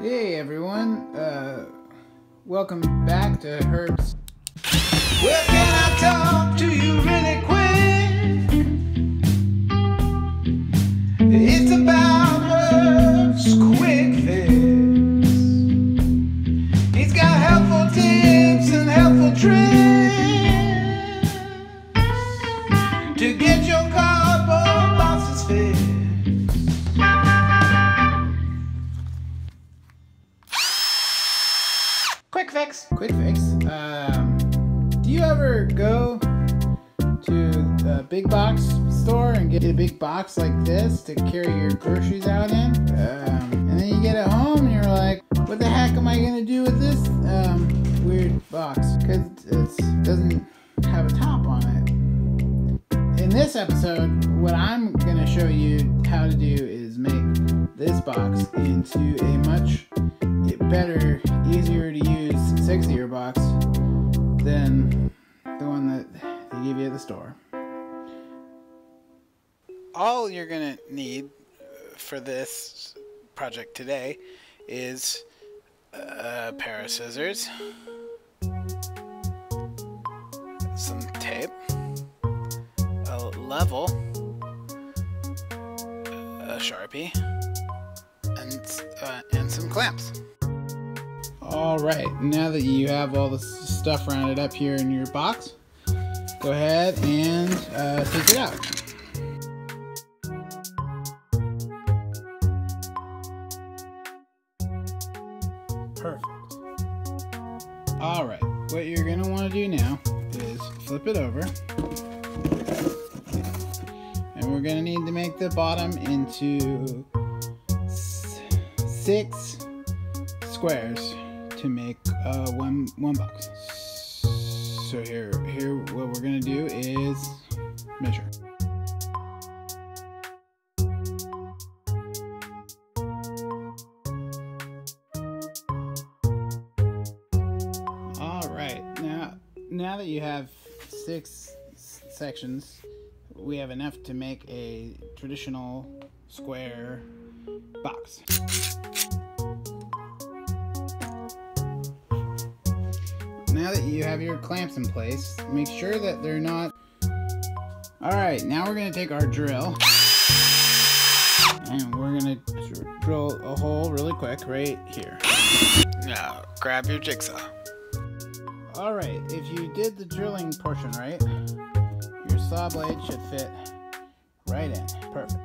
Hey everyone, welcome back to Herb's. Well, can I talk to you really quick? It's about Herb's quick fix. He's got helpful tips and helpful tricks to get your cardboard boxes fixed. Quick fix. Quick fix. Do you ever go to a big box store and get a big box like this to carry your groceries out in? And then you get it home and you're like, what the heck am I gonna do with this weird box? Because it doesn't have a top on it. In this episode, what I'm gonna show you how to do is make this box into a much better, easier to use, sexier box than the one that they give you at the store. All you're gonna need for this project today is a pair of scissors, some tape, a level, a Sharpie, and some clamps. Alright, now that you have all the stuff rounded up here in your box, go ahead and take it out. Perfect. Alright, what you're going to want to do now is flip it over. And we're going to need to make the bottom into 6 squares to make one box. So here what we're gonna do is measure. All right, now that you have 6 sections, we have enough to make a traditional square box. Now that you have your clamps in place, make sure that they're not... Alright, now we're going to take our drill and we're going to drill a hole really quick right here. Now, grab your jigsaw. Alright, if you did the drilling portion right, your saw blade should fit right in. Perfect.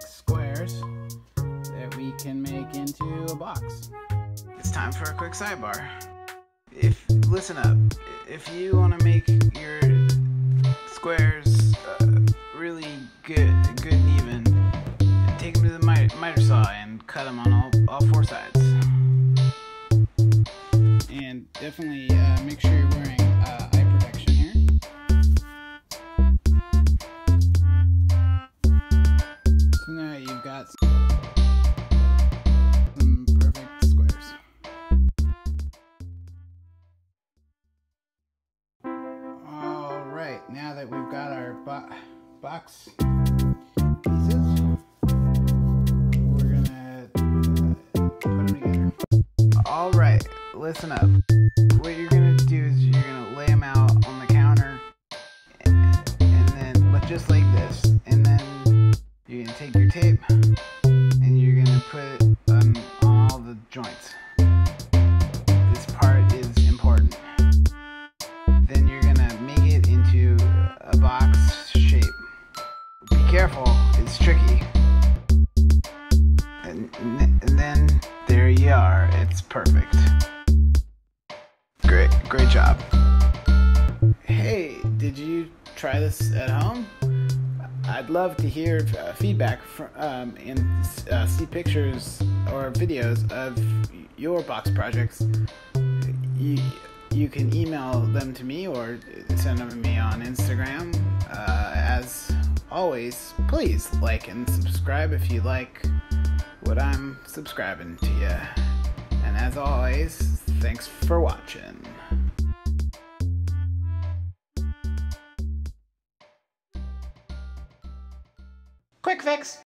Squares that we can make into a box. It's time for a quick sidebar. Listen up, if you want to make your squares really good and even, take them to the miter saw and cut them on all 4 sides. And definitely make sure you're wearing eye protection here. So now you've got some perfect squares. Alright, now that we've got our box pieces, we're gonna put them together. Alright, listen up. What you're gonna do is you're gonna lay them out on the counter and then just like this. And then you're gonna take your tape and you're gonna put it on all the joints. This part is important. Then you're gonna make it into a box shape. Be careful, it's tricky. And then there you are, it's perfect. Great job. Hey, did you try this at home? I'd love to hear feedback and see pictures or videos of your box projects. You can email them to me or send them to me on Instagram. As always, please like and subscribe if you like what I'm subscribing to you. And as always, thanks for watching. Quick fix.